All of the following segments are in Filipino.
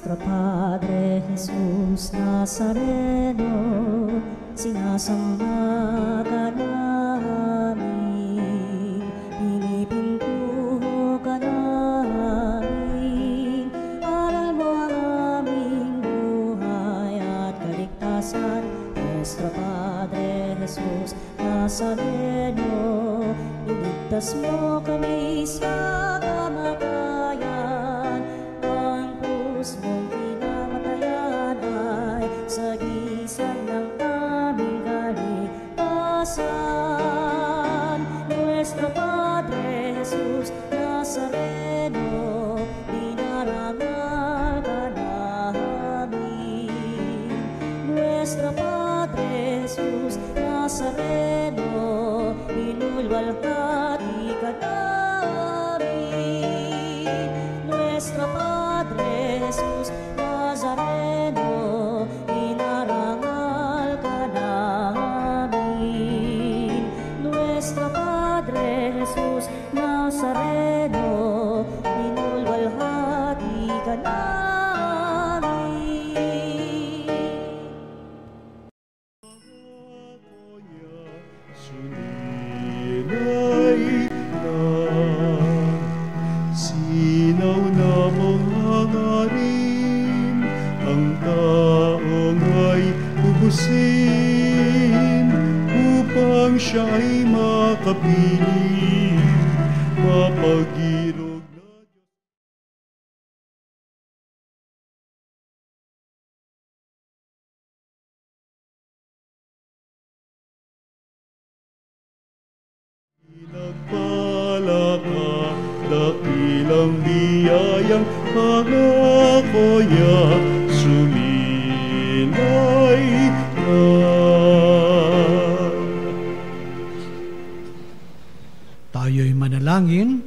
Nuestro Padre Jesus Nazareno, sinasamba ka namin, pinipintuho ka namin, aral mo ang aming buhay at kaligtasan. Nuestro Padre Jesus Nazareno, iligtas mo kami sa kamatayan. Ang krus mong pinamatayan ay sagisag ng aming kaligtasan. Nuestro Padre Jesus Nazareno, dinarangal ka namin. Nuestro Padre Jesus Nazareno, inulwalhati ka namin. Nuestro Padre Jesus Nazareno, inarangal ka namin. Nuestro Padre Jesus Nazareno, inulwalhati ka namin. Sinaw na mangangarin, ang taong ay ubusin, upang siya ay makapiling, mapag-irog na pinagpala ka, dakilang biyayang pangako niya, suminay ka. Tayo'y manalangin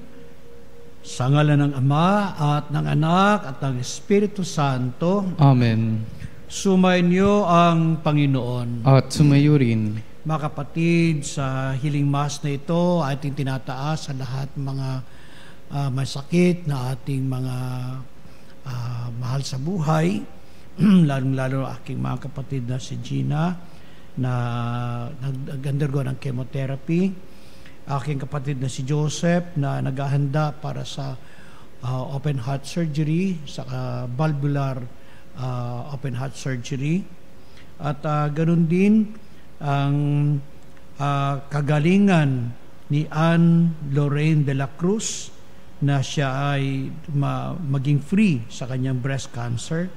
sa ngalan ng Ama at ng Anak at ng Espiritu Santo. Amen. Sumainyo ang Panginoon. At sumayo rin. Mga kapatid, sa Healing Mass na ito, ating tinataas sa lahat mga masakit na ating mga mahal sa buhay, lalong-lalo aking mga kapatid na si Gina na nag-undergo ng chemotherapy, aking kapatid na si Joseph na naghahanda para sa open heart surgery, sa valvular open heart surgery, at ganun din ang kagalingan ni Anne Lorraine de la Cruz na siya ay maging free sa kanyang breast cancer,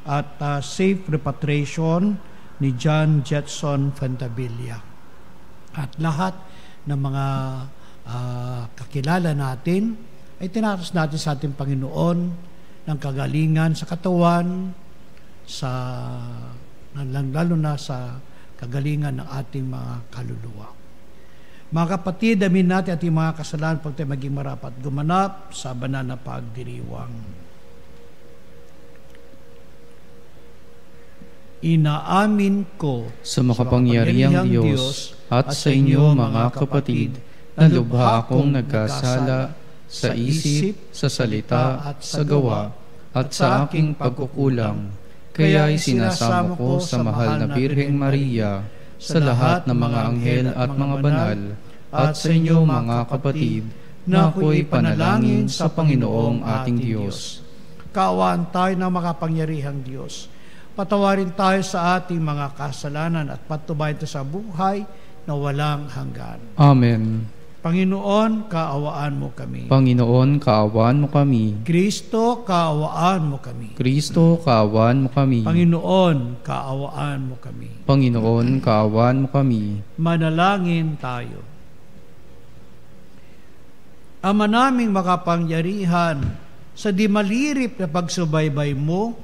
at safe repatriation ni John Jetson Fentavilla, at lahat ng mga kakilala natin ay tinatas natin sa ating Panginoon ng kagalingan sa katawan, lalo na sa kagalingan ng ating mga kaluluwa. Mga kapatid, amin natin ating mga kasalanan pag tayo maging marapat gumanap sa banal na pagdiriwang. Inaamin ko sa makapangyarihang Diyos at sa inyo mga kapatid, na lubha akong nagkasala sa isip, sa salita at sa gawa, at sa aking pagkukulang. Kaya isinasamo ko sa mahal na Birheng Maria, sa lahat ng mga anghel at mga banal, at sa inyo mga kapatid, na ako'y panalangin sa Panginoong ating Diyos. Kaawaan tayo ng makapangyarihang Diyos. Patawarin tayo sa ating mga kasalanan at patubayan tayo sa buhay na walang hanggan. Amen. Panginoon, kaawaan mo kami. Panginoon, kaawaan mo kami. Kristo, kaawaan mo kami. Kristo, kaawaan mo kami. Panginoon, kaawaan mo kami. Panginoon, kaawaan mo kami. Manalangin tayo. Ama naming makapangyarihan, sa di malirip na pagsubaybay mo,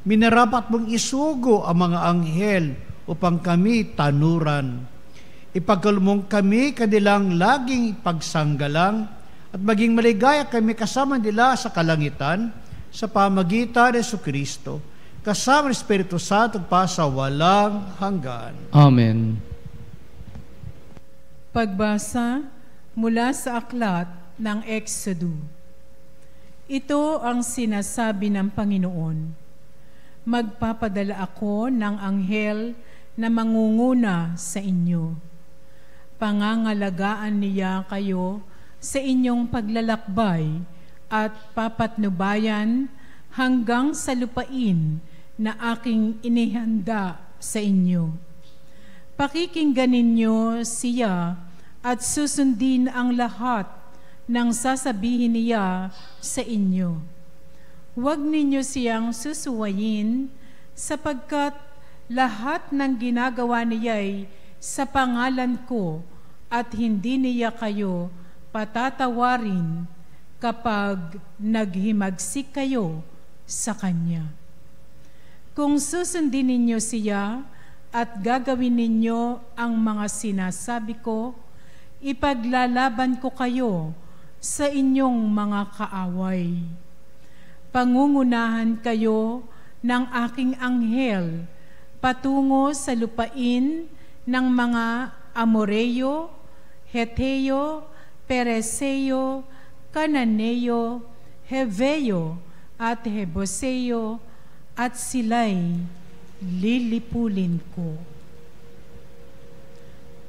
minarapat mong isugo ang mga anghel upang kami tanuran. Ipagkalumong kami kanilang laging pagsanggalang at maging maligaya kami kasama nila sa kalangitan sa pamagitan ni Jesucristo, kasama ng Espiritu Santo pa sa walang hanggan. Amen. Pagbasa mula sa aklat ng Exodo. Ito ang sinasabi ng Panginoon. magpapadala ako ng anghel na mangunguna sa inyo. Pangangalagaan niya kayo sa inyong paglalakbay at papatnubayan hanggang sa lupain na aking inihanda sa inyo. Pakikinggan ninyo siya at susundin ang lahat ng sasabihin niya sa inyo. Huwag ninyo siyang susuwayin sapagkat lahat ng ginagawa niya'y sa pangalan ko at hindi niya kayo patatawarin kapag naghimagsik kayo sa Kanya. Kung susundin ninyo siya at gagawin ninyo ang mga sinasabi ko, ipaglalaban ko kayo sa inyong mga kaaway. Pangungunahan kayo ng aking anghel patungo sa lupain ng mga Amoreo, Heteo, Pereseo, Cananeo, Heveo at Heboseo, at sila'y lilipulin ko.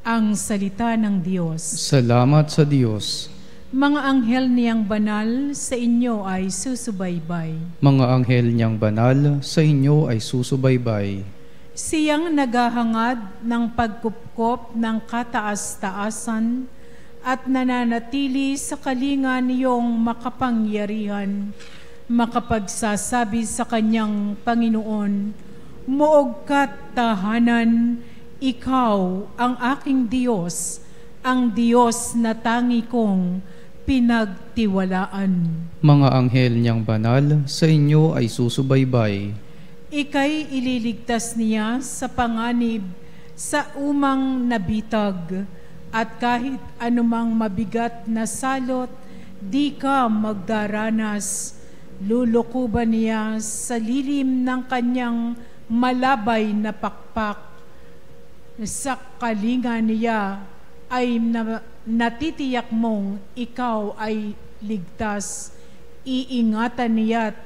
Ang salita ng Diyos. Salamat sa Diyos. Mga anghel niyang banal sa inyo ay susubaybay. Mga anghel niyang banal sa inyo ay susubaybay. Siyang naghahangad ng pagkupkop ng kataas-taasan at nananatili sa kalinga niyong makapangyarihan, makapagsasabi sa kanyang Panginoon, "Muog ka't tahanan, ikaw ang aking Diyos, ang Diyos na tangi kong pinagtiwalaan." Mga anghel niyang banal sa inyo ay susubaybay. Ika'y ililigtas niya sa panganib sa umang nabitag, at kahit anumang mabigat na salot, di ka magdaranas. Lulukuban niya sa lilim ng kanyang malabay na pakpak. Sa kalinga niya ay natitiyak mong ikaw ay ligtas. Iingatan niya't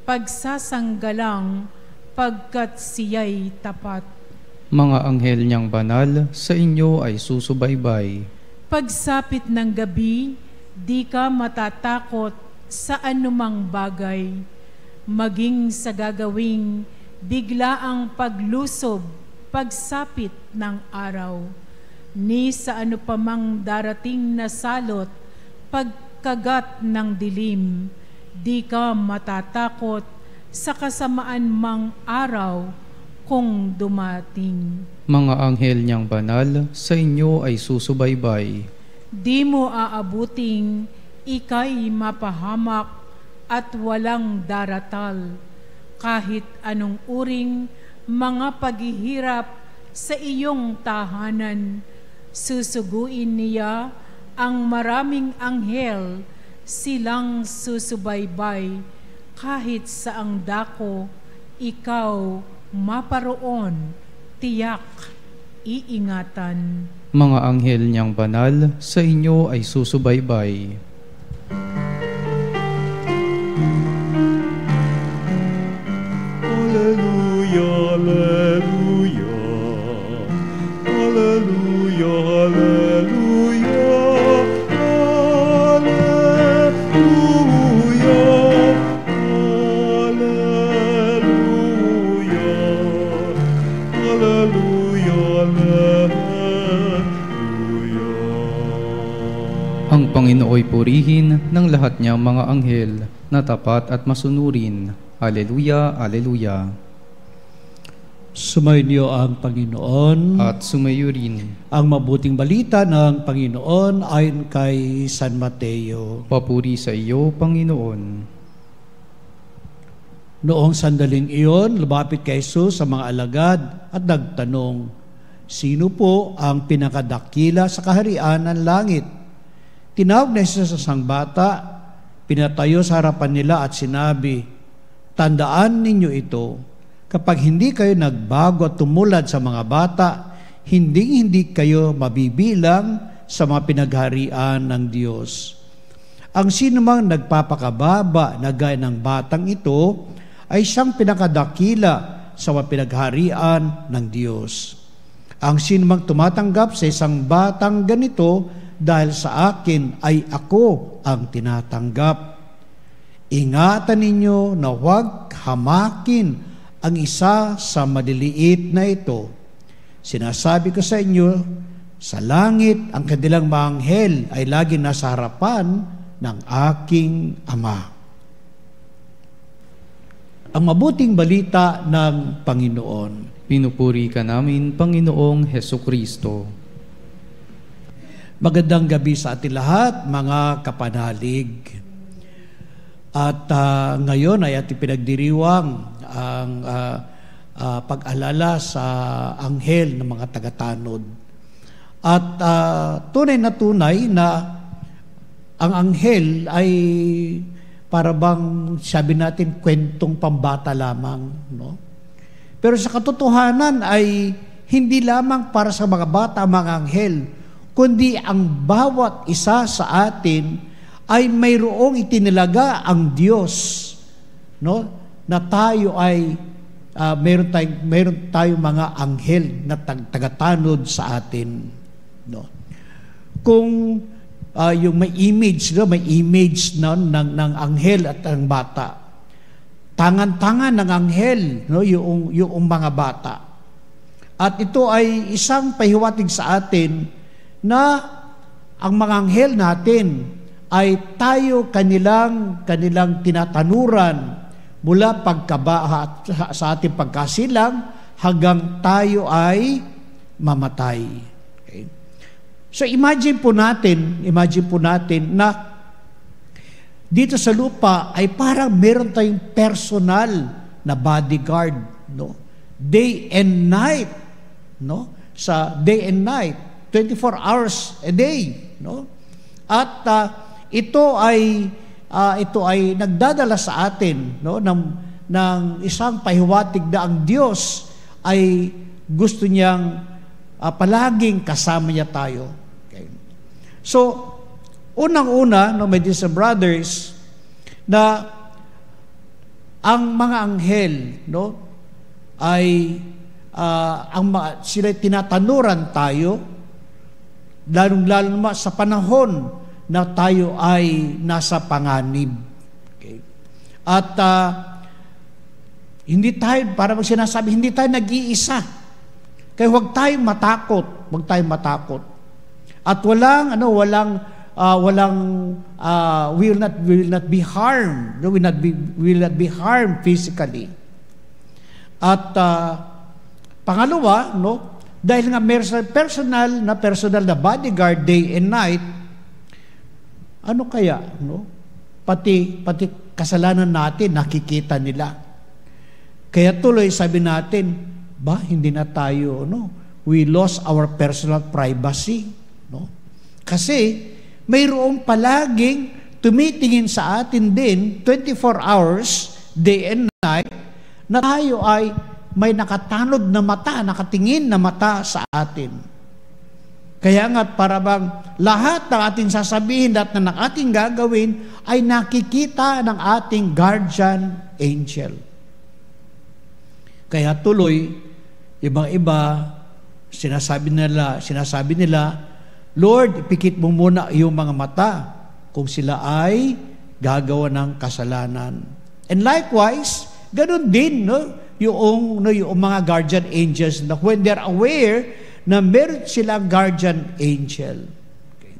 pagsasanggalang pagkat siya'y tapat. Mga anghel niyang banal sa inyo ay susubaybay. Pagsapit ng gabi, di ka matatakot sa anumang bagay, maging sa gagawing biglaang paglusob, pagsapit ng araw, ni sa ano pamang darating na salot, pagkagat ng dilim, di ka matatakot sa kasamaan mang araw kung dumating. Mga anghel niyang banal sa inyo ay susubaybay. Di mo aabuting ika'y mapahamak at walang daratal, kahit anong uring mga paghihirap sa iyong tahanan. Susuguin niya ang maraming anghel, silang susubaybay, kahit saang dako ikaw maparoon, tiyak iingatan. Mga anghel niyang banal sa inyo ay susubaybay. Alleluia, alleluia. Alleluia, alleluia. Ang Panginooy purihin ng lahat niyang mga anghel na tapat at masunurin. Alleluia, alleluia. Sumainyo ang Panginoon. At sumayo rin. Ang mabuting balita ng Panginoon ayon kay San Mateo. Papuri sa iyo, Panginoon. Noong sandaling iyon, lumapit kay Jesus sa mga alagad at nagtanong, "Sino po ang pinakadakila sa kaharian ng langit?" Tinawag na siya sa sangbata, pinatayo sa harapan nila at sinabi, "Tandaan ninyo ito, kapag hindi kayo nagbago at tumulad sa mga bata, hindi kayo mabibilang sa mga pinagharian ng Diyos. Ang sinumang nagpapakababa na gaya ng batang ito, ay siyang pinakadakila sa pinagharian ng Diyos. Ang sinumang tumatanggap sa isang batang ganito dahil sa akin ay ako ang tinatanggap. Ingatan ninyo na huwag hamakin ang isa sa maliliit na ito. Sinasabi ko sa inyo, sa langit ang kanilang mga anghel ay laging nasa harapan ng aking Ama. Ang mabuting balita ng Panginoon. Pinupuri ka namin, Panginoong Hesukristo. Magandang gabi sa ating lahat, mga kapanalig. At ngayon ay ating pinagdiriwang ang pag-alala sa anghel ng mga tagatanod. At tunay na ang anghel ay para bang sabi natin kwentong pambata lamang, no? Pero sa katotohanan ay hindi lamang para sa mga bata, mga anghel, kundi ang bawat isa sa atin ay mayroong itinilaga ang Diyos, no? Na tayo ay meron tayong mga anghel na tagatanod sa atin, no? Kung yung may image, no, may image ng anghel at ng bata. Tangan-tangan ng anghel, no, yung mga bata. At ito ay isang pahiwatig sa atin na ang mga anghel natin ay tayo kanilang tinatanuran mula sa ating pagkasilang hanggang tayo ay mamatay. Okay? So imagine po natin na dito sa lupa ay parang meron tayong personal na bodyguard, no? Day and night, no? Sa day and night, 24 hours a day, no? At ito ay nagdadala sa atin, no, ng isang pahiwatig na ang Diyos ay gusto niyang palaging kasama niya tayo. Okay. So, unang-una, no, my dear brothers, na ang mga anghel, no, ay sila tinatanuran tayo, lalong-lalo naman sa panahon na tayo ay nasa panganib. Okay. At hindi tayo, para sinasabi, hindi tayo nag-iisa. Kaya huwag tayong matakot. At walang will not be harmed. No, will not be harmed physically. At pangalawa, no, dahil nga meron personal na bodyguard day and night, ano kaya, no? Pati kasalanan natin nakikita nila. Kaya tuloy sabi natin, hindi na tayo, no? We lost our personal privacy, no? Kasi mayroong palaging tumitingin sa atin din 24 hours, day and night, na tayo ay may nakatanod na mata, nakatingin na mata sa atin. Kaya nga para bang lahat ng ating sasabihin, lahat ng ating gagawin ay nakikita ng ating guardian angel. Kaya tuloy, ibang-iba, sinasabi nila, Lord, ipikit mo muna yung mga mata kung sila ay gagawa ng kasalanan. And likewise, ganun din, no, yung mga guardian angels na when they're aware na meron silang guardian angel. Okay.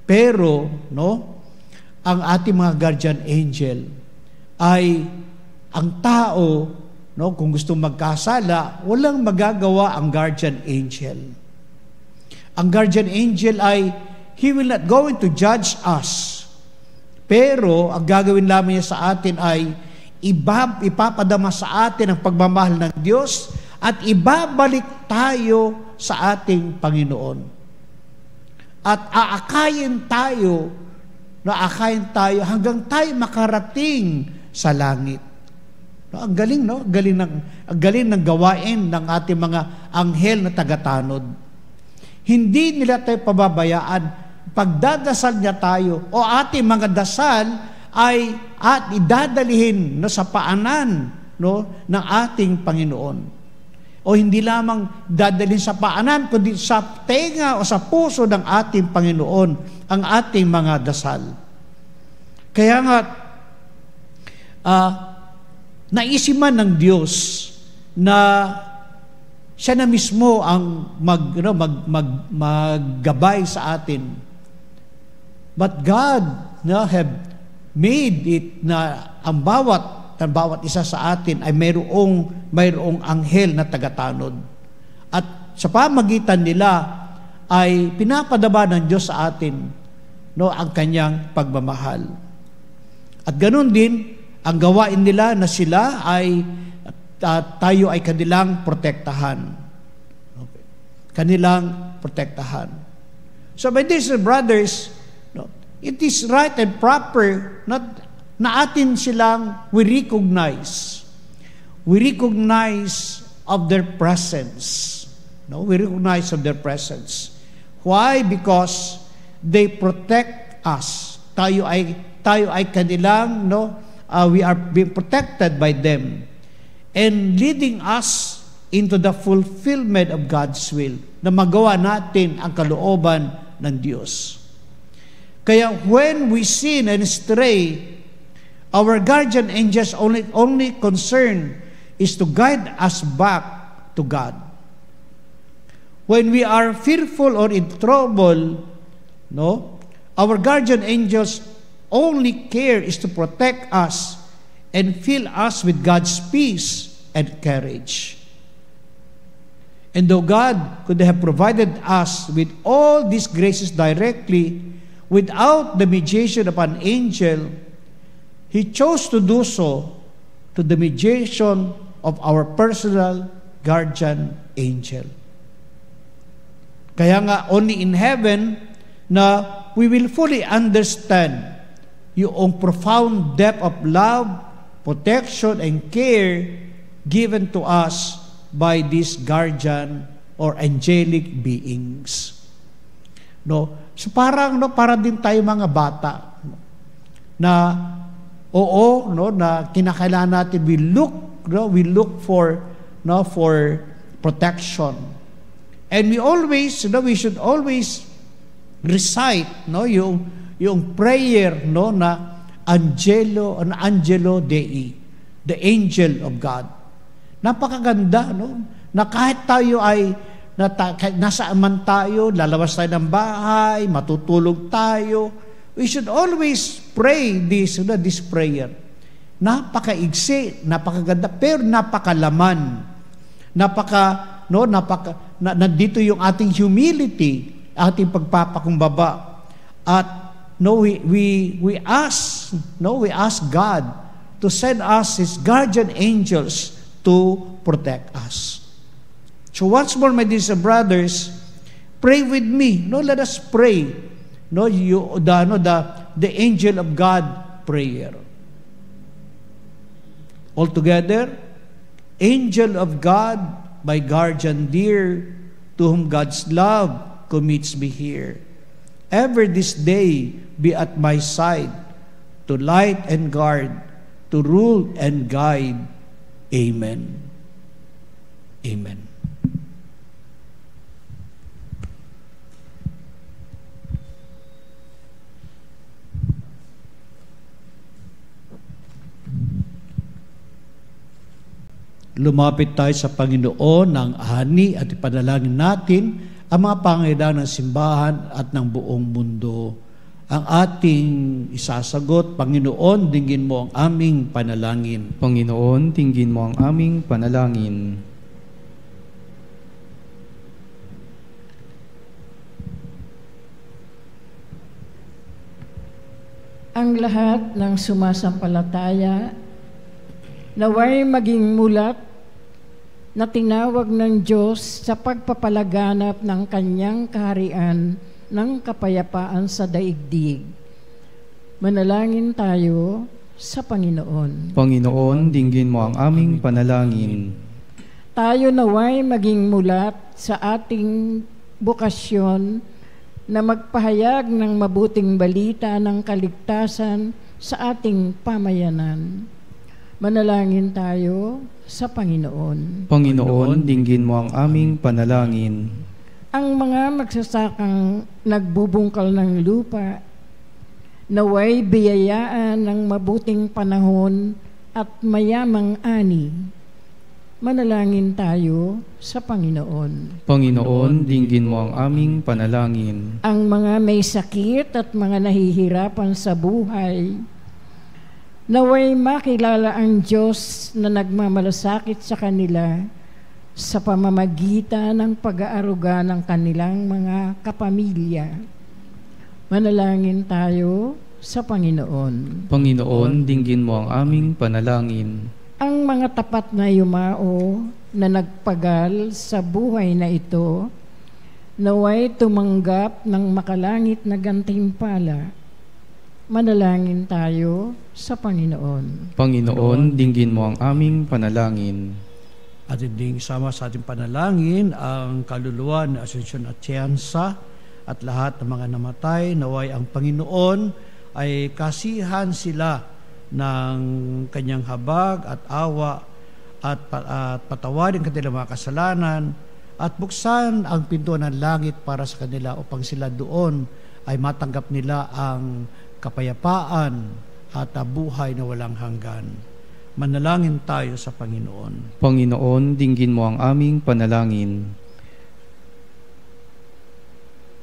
Pero, no, ang ating mga guardian angel ay ang tao, no, kung gusto magkasala, walang magagawa ang guardian angel. Ang guardian angel ay, he will not going to judge us. Pero, ang gagawin lamang niya sa atin ay, ipapadama sa atin ang pagmamahal ng Diyos at ibabalik tayo sa ating Panginoon. At aakayin tayo hanggang tayo makarating sa langit. No, ang galing, no? Ang galing ng gawain ng ating mga anghel na tagatanod. Hindi nila tayo pababayaan. Pagdadasal niya tayo o ating mga dasal ay at idadalihin no, sa paanan no, ng ating Panginoon. O hindi lamang dadalhin sa paanan, kundi sa tenga o sa puso ng ating Panginoon ang ating mga dasal. Kaya nga, naisiman ng Diyos na siya na mismo ang maggabay sa atin. But God have made it na ang bawat isa sa atin ay mayroong anghel na tagatanod. At sa pamagitan nila ay pinapadaba ng Diyos sa atin no, ang kanyang pagmamahal. At ganoon din, ang gawain nila na sila ay tayo ay kanilang protektahan. Okay. Kanilang protektahan. So my dear brothers, no, it is right and proper na atin silang we recognize of their presence. No, we recognize of their presence. Why? Because they protect us. Tayo ay kanilang we are being protected by them and leading us into the fulfillment of God's will, na magawa natin ang kalooban ng Diyos. Kaya when we sin and stray, our guardian angels only concern is to guide us back to God. When we are fearful or in trouble, our guardian angels only care is to protect us and fill us with God's peace and courage. And though God could have provided us with all these graces directly without the mediation of an angel, He chose to do so to the mediation of our personal guardian angel. Kaya nga, only in heaven na we will fully understand yung profound depth of love, protection, and care given to us by these guardian or angelic beings. So para din tayo mga bata na na kinakailangan natin we look for protection. And we should always recite yung prayer na Angelo Dei, the angel of God. Napakaganda na kahit tayo ay nasaan man tayo, lalabas tayo ng bahay, matutulog tayo, we should always pray this prayer. Napakaigsi, napakaganda, pero napakalaman. Nandito yung ating humility, ating pagpapakumbaba. At we ask God to send us His guardian angels to protect us. So once more, my dear brothers, pray with me. Let us pray. The angel of God prayer. All together, angel of God, my guardian dear, to whom God's love commits me here. Ever this day be at my side, to light and guard, to rule and guide. Amen. Amen. Lumapit tayo sa Panginoon ng ani at ipanalangin natin ang mga pangailangan ng simbahan at ng buong mundo. Ang ating isasagot, Panginoon, dinggin mo ang aming panalangin. Panginoon, dinggin mo ang aming panalangin. Ang lahat ng sumasampalataya naway maging mulat na tinawag ng Diyos sa pagpapalaganap ng Kanyang kaharian ng kapayapaan sa daigdig. Manalangin tayo sa Panginoon. Panginoon, dinggin mo ang aming panalangin. Tayo naway maging mulat sa ating bukasyon na magpahayag ng mabuting balita ng kaligtasan sa ating pamayanan. Manalangin tayo sa Panginoon. Panginoon, dinggin mo ang aming panalangin. Ang mga magsasakang nagbubungkal ng lupa, naway biyayaan ng mabuting panahon at mayamang ani. Manalangin tayo sa Panginoon. Panginoon, dinggin mo ang aming panalangin. Ang mga may sakit at mga nahihirapan sa buhay, naway makilala ang Diyos na nagmamalasakit sa kanila sa pamamagitan ng pag-aaruga ng kanilang mga kapamilya. Manalangin tayo sa Panginoon. Panginoon, dinggin mo ang aming panalangin. Ang mga tapat na yumao na nagpagal sa buhay na ito, naway tumanggap ng makalangit na gantimpala. Manalangin tayo sa Panginoon. Panginoon, dinggin mo ang aming panalangin. At hindi isama sa ating panalangin ang kaluluwa ni Asuncion Atienza at lahat ng mga namatay. Naway ang Panginoon ay kasihan sila ng kanyang habag at awa at patawarin kanilang mga kasalanan at buksan ang pinto ng langit para sa kanila upang sila doon ay matanggap nila ang kapayapaan at buhay na walang hanggan. Manalangin tayo sa Panginoon. Panginoon, dinggin mo ang aming panalangin.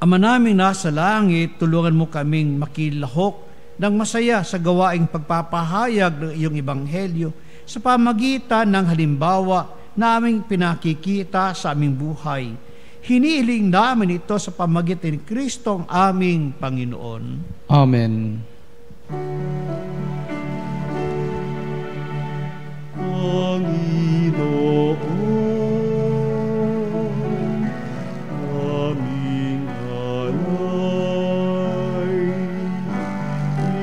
Ama naming nasa langit, tulungan mo kaming makilahok ng masaya sa gawaing pagpapahayag ng iyong ebanghelyo sa pamagitan ng halimbawa na aming pinakikita sa aming buhay. Hinihiling namin ito sa pamagitan ni Kristo ang aming Panginoon. Amen. Panginoon, aming alay,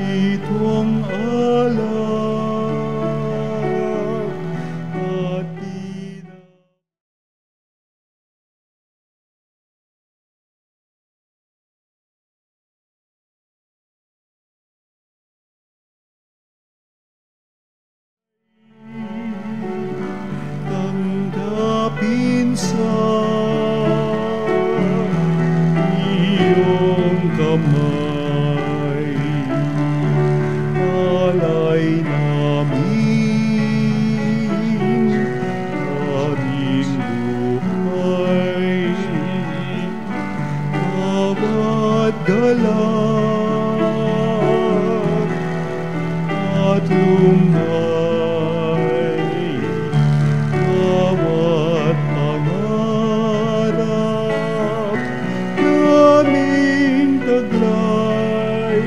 itong alak at tanggapin sa iyong kamay, alay namin, aming buhay, bawat galak at lumbay, bawat pangarap naming taglay,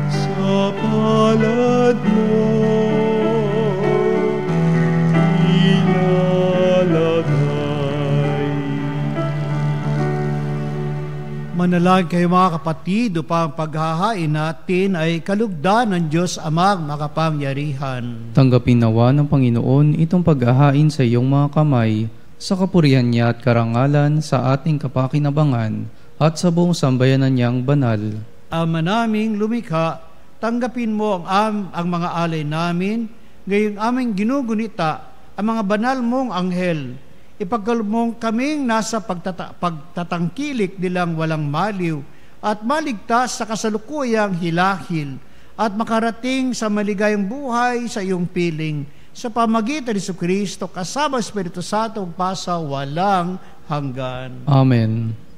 sa palad mo ilalagay. Manalangin kayo mga kapatid upang paghahain natin ay kalugdan ng Diyos Amang makapangyarihan. Tanggapin nawa ng Panginoon itong paghahain sa iyong mga kamay, sa kapurihan niya at karangalan sa ating kapakinabangan at sa buong sambayanan niyang banal. Ama naming lumikha, tanggapin mo ang mga alay namin, ngayong aming ginugunita ang mga banal mong anghel. Ipagkaloob mong kaming nasa pagtatangkilik nilang walang maliw at maligtas sa kasalukuyang hilahil at makarating sa maligayang buhay sa iyong piling sa pamagitan ni Jesucristo kasama Espiritu Santo pasa walang hanggan. Amen.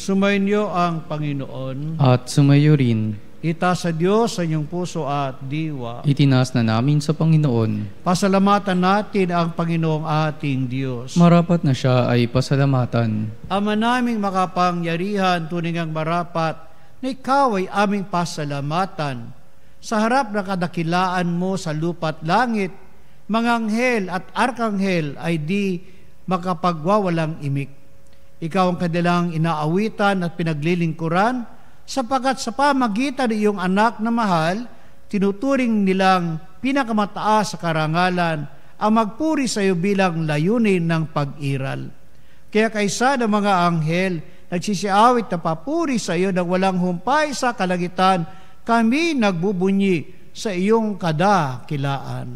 Sumainyo ang Panginoon. At sumayo rin. Itaas sa Diyos sa inyong puso at diwa. Itinas na namin sa Panginoon. Pasalamatan natin ang Panginoong ating Diyos. Marapat na siya ay pasalamatan. Ama naming makapangyarihan, tunay ngang marapat, na ikaw ay aming pasalamatan. Sa harap ng kadakilaan mo sa lupa at langit, mga anghel at arkanghel ay di makapagwawalang imik. Ikaw ang kanilang inaawitan at pinaglilingkuran, sapagkat sa pamagitan ng iyong anak na mahal, tinuturing nilang pinakamataas sa karangalan ang magpuri sa iyo bilang layunin ng pag-iral. Kaya kaysa ng mga anghel, nagsisiawit na papuri sa iyo nang walang humpay sa kalangitan, kami nagbubunyi sa iyong kadakilaan.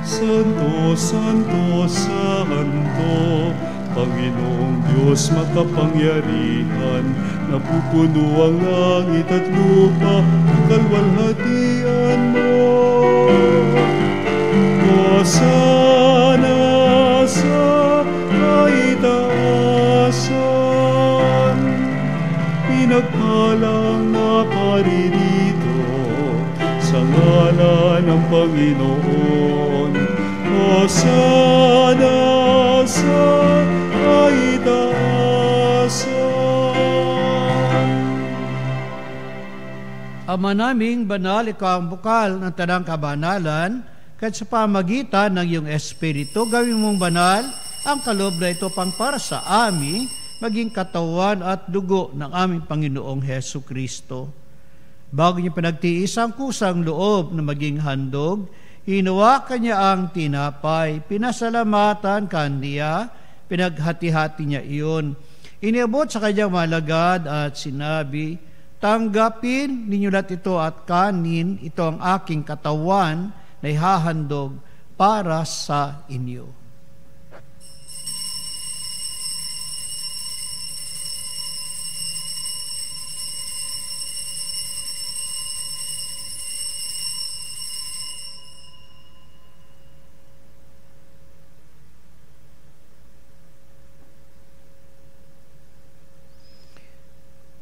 Santo, Santo, Santo, Panginoong Diyos makapangyarihan, napupuno ang langit at lupa, kalwalhatian mo. Hosana sa kaitaasan, pinagpalang naparirito sa ngalan ng Panginoon. Hosana sa kaitaasan. Ama naming banal, ikaw ang bukal ng tanang kabanalan, kahit sa pamagitan ng iyong Espiritu, gawin mong banal ang kaloob na ito pang para sa amin, maging katawan at dugo ng aming Panginoong Hesu Kristo. Bago niya pinagtiis ang kusang loob na maging handog, hinawakan niya ang tinapay, pinasalamatan kaniya, pinaghati-hati niya iyon. Iniabot sa kanyang malagad at sinabi, tanggapin ninyo lahat ito at kanin, ito ang aking katawan na ihahandog para sa inyo.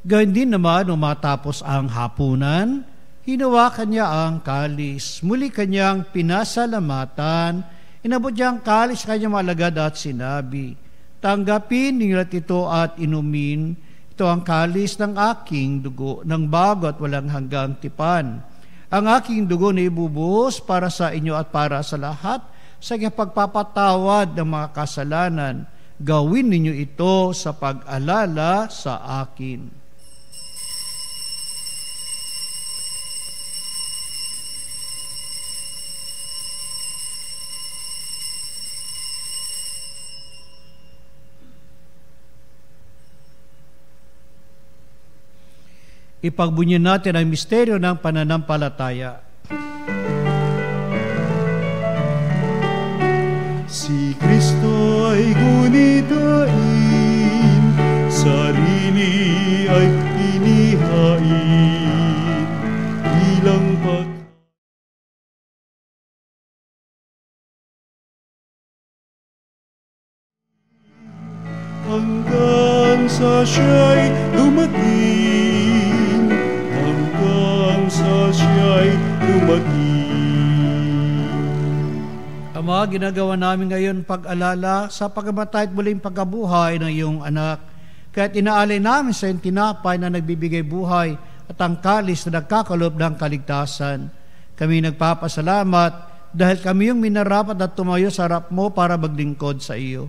Gayun din naman, nung matapos ang hapunan, hinawakan niya ang kalis. Muli kanyang pinasalamatan. Inabot niya ang kalis sa kanyang alagad at sinabi, tanggapin ninyo ito at inumin. Ito ang kalis ng aking dugo, ng bago at walang hanggang tipan. Ang aking dugo na ibubuhos para sa inyo at para sa lahat sa pagpapatawad ng mga kasalanan. Gawin ninyo ito sa pag-alala sa akin. Ipagbunyin natin ang misteryo ng pananampalataya. Si Kristo ay gunitain, sarili ay inihain, bilang hanggang sa siya'y dumating, hanggang sa siya'y dumating. Ama, ginagawa namin ngayon pag-alala sa pagkamatay at muling pagkabuhay ng iyong anak. Kaya't inaalay namin sa iyong tinapay na nagbibigay buhay at ang kalis na nagkakalob ng kaligtasan. Kami nagpapasalamat dahil kami yung minarapat at tumayo sa harap mo para maglingkod sa iyo.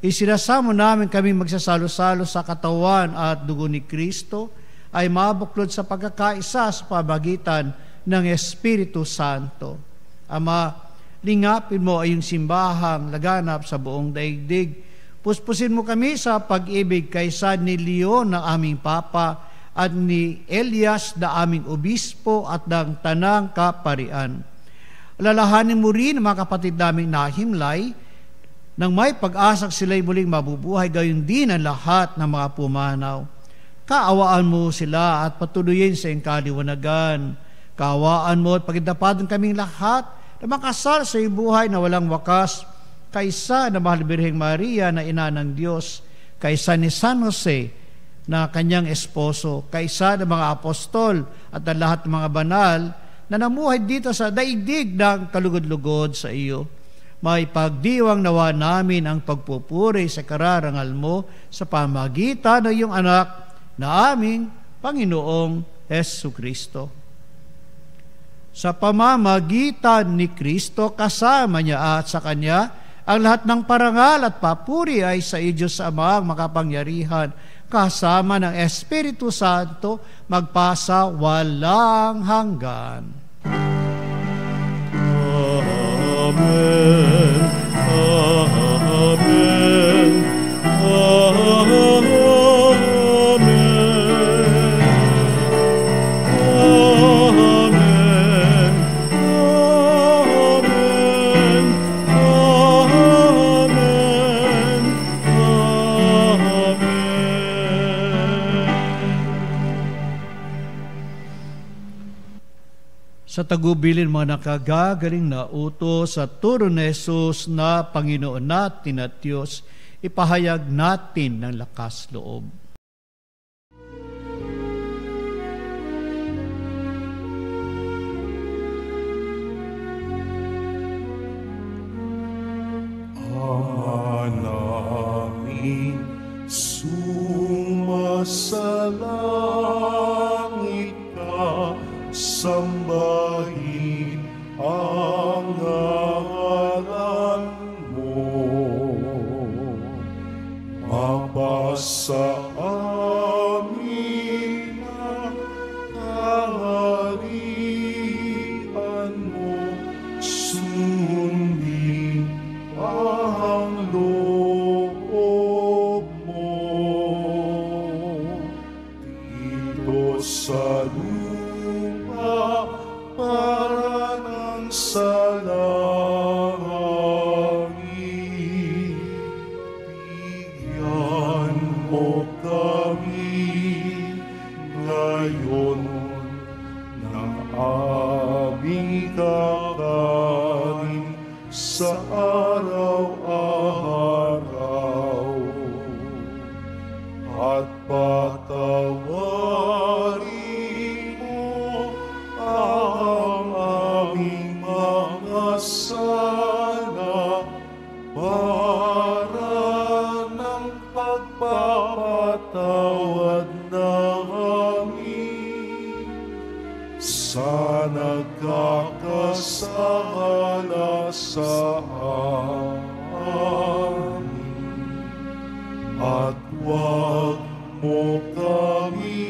Isinasamo namin kami magsasalo-salo sa katawan at dugo ni Kristo ay mabuklod sa pagkakaisa sa pamagitan ng Espiritu Santo. Ama, lingapin mo ay yung simbahang laganap sa buong daigdig. Puspusin mo kami sa pag-ibig kaysa ni Leon na aming Papa at ni Elias na aming Obispo at ng Tanang Kaparian. Alalahanin mo rin mga kapatid naming nahimlay nang may pag-asak sila'y muling mabubuhay, gayon din ang lahat ng mga pumanaw. Kaawaan mo sila at patuloyin sa iyong kaliwanagan. Kaawaan mo at pagkitapadan kaming lahat na makasal sa iyong buhay na walang wakas, kaysa na Mahal Birheng Maria na ina ng Diyos, kaysa ni San Jose na kanyang esposo, kaysa ng mga apostol at ang lahat ng mga banal na namuhay dito sa daigdig ng kalugod-lugod sa iyo. May pagdiwang nawa namin ang pagpupuri sa kararangal mo sa pamagitan ng iyong anak na aming Panginoong Hesu Kristo. Sa pamamagitan ni Kristo, kasama niya at sa Kanya, ang lahat ng parangal at papuri ay sa Diyos Ama ang makapangyarihan, kasama ng Espiritu Santo, magpasa walang hanggan. Amen. Amen. Amen. Sa tagubilin mga nakagagaling na utos sa turo ni Jesus na Panginoon natin at Diyos, ipahayag natin ng lakas loob. Ama namin, sumasalangit ka, sambahin ang ngalan mo. Mapasa amin ang kaharian mo, sundin ang loob mo. Dito sa para ng salangit, bigyan mo kami ngayon ng aming kakanin sa araw-araw, at patawarin mo ang aming mga sala para ng pagpapatawad namin sa nagkakasala sa amin, at huwag mo kami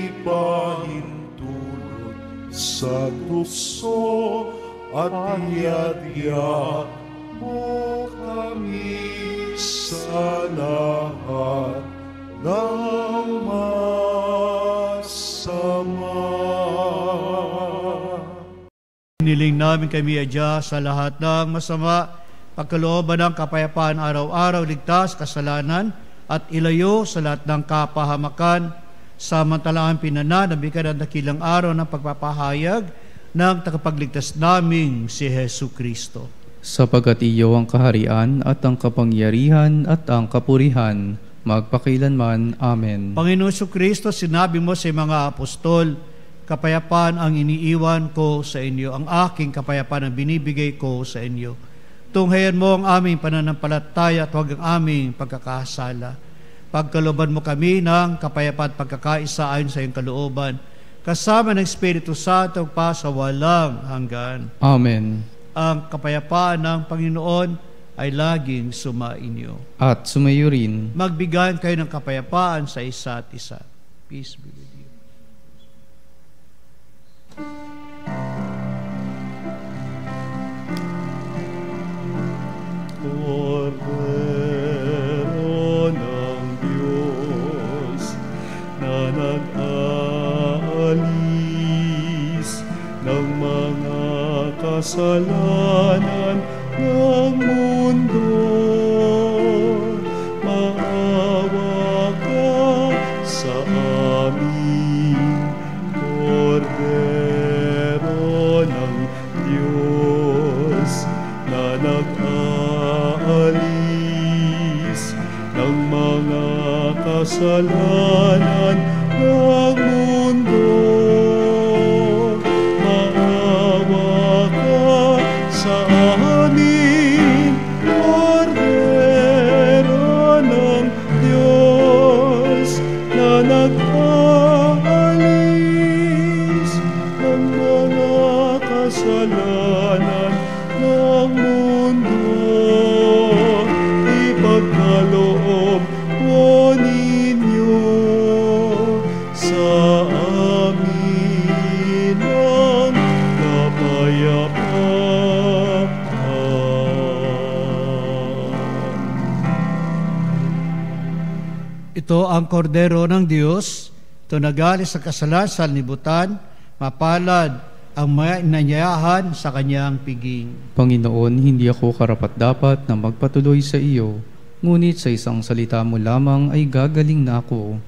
ipahintulot sa tukso, at iadya mo kami sa lahat ng masama. Niling namin kami adya sa lahat ng masama, pagkalooban ng kapayapaan araw-araw, ligtas kasalanan, at ilayo sa lahat ng kapahamakan, samantalang pinananabikan ang dakilang araw ng pagpapahayag ng tagapagligtas naming si Hesu Kristo. Sapagat iyo ang kaharian at ang kapangyarihan at ang kapurihan, magpakailanman. Amen. Panginoon Hesu Kristo, sinabi mo sa mga apostol, kapayapaan ang iniiwan ko sa inyo, ang aking kapayapaan ang binibigay ko sa inyo. Tunghayan mo ang aming pananampalataya at huwag ang aming pagkakasala. Pagkalooban mo kami ng kapayapaan at pagkakaisa ayon sa iyong kalooban, kasama ng Espiritu Santo pa sa walang hanggan. Amen. Ang kapayapaan ng Panginoon ay laging sumainyo. At sumayo rin. Magbigayan kayo ng kapayapaan sa isa't isa. Peace be with you. Cordero ng Diyos na nag-aalis ng mga kasalanan ng mundo, maawa ka sa amin. Cordero ng Diyos na nag-aalis ng mga kasalanan ng mundo, maawa ka sa amin. Cordero ng Diyos na nag-aalis ng mga kasalanan ng mundo, ipagkaloob mo ninyo sa Ito ang kordero ng Diyos, ito nagalis sa kasalanan sa libutan, mapalad ang mga inanyayahan sa kanyang piging. Panginoon, hindi ako karapat-dapat na magpatuloy sa iyo, ngunit sa isang salita mo lamang ay gagaling na ako.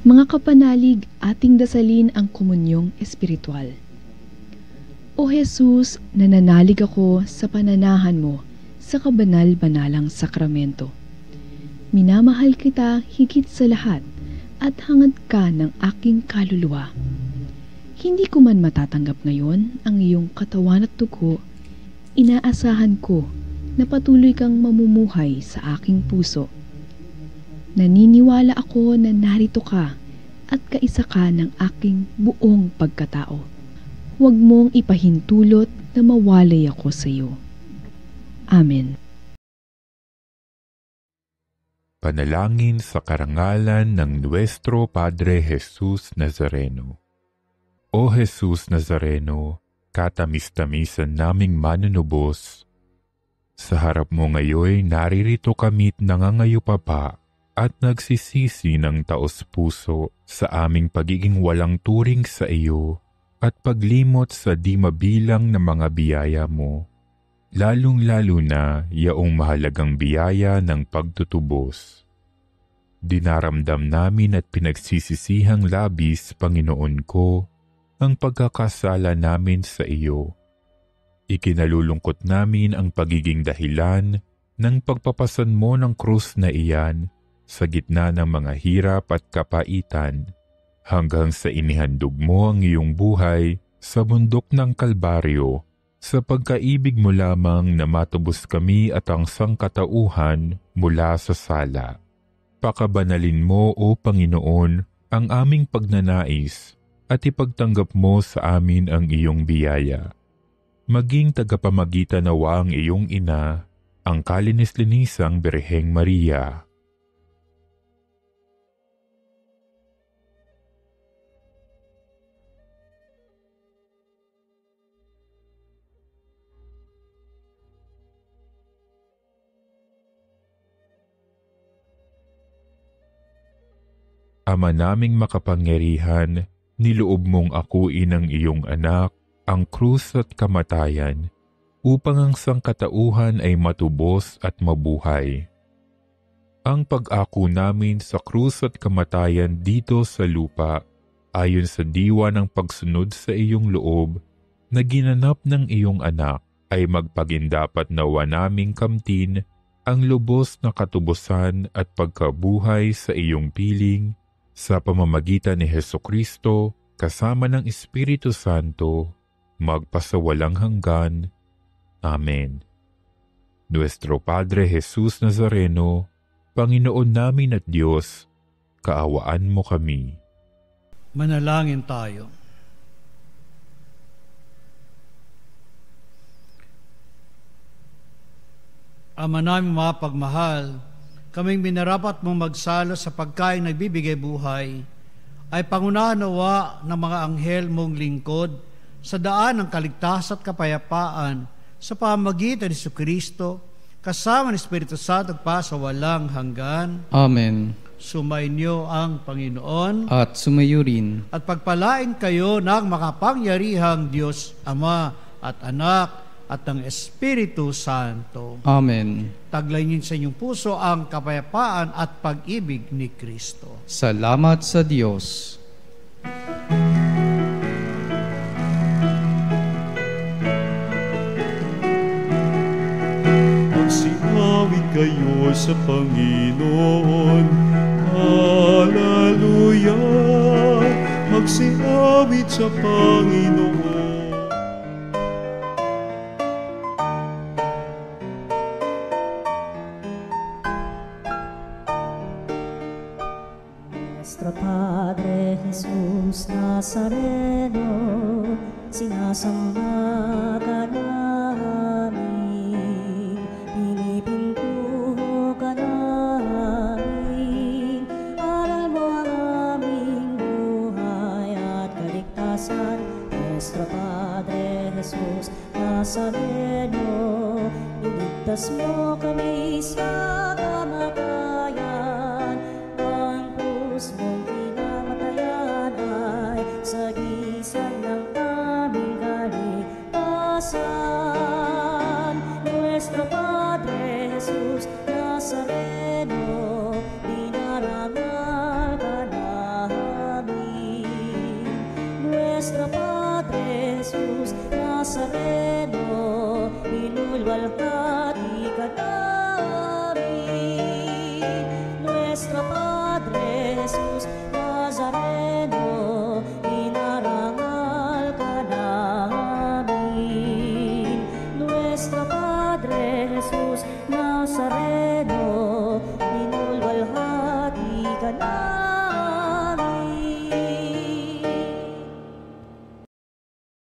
Mga kapanalig, ating dasalin ang komunyong espiritual. O Jesus, nananalig ako sa pananahan mo sa kabanal-banalang sakramento. Minamahal kita higit sa lahat at hangad ka ng aking kaluluwa. Hindi ko man matatanggap ngayon ang iyong katawan at dugo, inaasahan ko na patuloy kang mamumuhay sa aking puso. Naniniwala ako na narito ka at kaisa ka ng aking buong pagkatao. Huwag mong ipahintulot na mawalay ako sa iyo. Amen. Panalangin sa karangalan ng Nuestro Padre Jesus Nazareno. O Jesus Nazareno, katamis-tamisan naming manunubos, sa harap mo ngayon naririto kami't nangangayupapa at nagsisisi ng taos-puso sa aming pagiging walang turing sa iyo at paglimot sa di mabilang na mga biyaya mo, lalong-lalo na yaong mahalagang biyaya ng pagtutubos. Dinaramdam namin at pinagsisisihang labis, Panginoon ko, ang pagkakasala namin sa iyo. Ikinalulungkot namin ang pagiging dahilan ng pagpapasan mo ng krus na iyan sa gitna ng mga hirap at kapaitan, hanggang sa inihandog mo ang iyong buhay sa bundok ng Kalbaryo, sa pagkaibig mo lamang na matubos kami at ang sangkatauhan mula sa sala. Pakabanalin mo, O Panginoon, ang aming pagnanais at ipagtanggap mo sa amin ang iyong biyaya. Maging tagapamagitan nawa ang iyong ina, ang kalinis-linisang Birheng Maria. Ama naming makapangyarihan, niloob mong akuin ang iyong anak, ang krus at kamatayan, upang ang sangkatauhan ay matubos at mabuhay. Ang pag-ako namin sa krus at kamatayan dito sa lupa, ayon sa diwa ng pagsunod sa iyong loob, na ginanap ng iyong anak, ay magpagindapat nawa naming kamtin ang lubos na katubusan at pagkabuhay sa iyong piling, sa pamamagitan ni Hesukristo, kasama ng Espiritu Santo, magpasawalang hanggan. Amen. Nuestro Padre Jesus Nazareno, Panginoon namin at Diyos, kaawaan mo kami. Manalangin tayo. Ama namin mapagmahal, kaming minarapat mong magsalo sa pagkain nagbibigay buhay, ay pangunahan nawa ng mga anghel mong lingkod sa daan ng kaligtasan at kapayapaan sa pamamagitan ni Jesucristo, kasama ng Espiritu Santo pa sa walang hanggan. Amen. Sumainyo ang Panginoon At sumayo rin. at pagpalain kayo ng makapangyarihang Diyos Ama at Anak at ng Espiritu Santo. Amen. Taglayin sa inyong puso ang kapayapaan at pag-ibig ni Kristo. Salamat sa Diyos. Magsiawit kayo sa Panginoon. Hallelujah! Magsiawit sa Panginoon. Nuestro Padre Jesus Nazareno, sinasamba ka namin, pinipintuho ka namin, aral mo ang aming buhay at kaligtasan. Nuestro Padre Jesus Nazareno, iligtas mo kami sa kamatayan, ang krus mong pinamatayan ay sagisag ng aming kaligtasan. Nuestro Padre Jesus Nazareno, dinarangal ka namin. Nuestro Padre Jesus Nazareno, inulwalhati ka namin. Nuestro Padre Jesus Nazareno,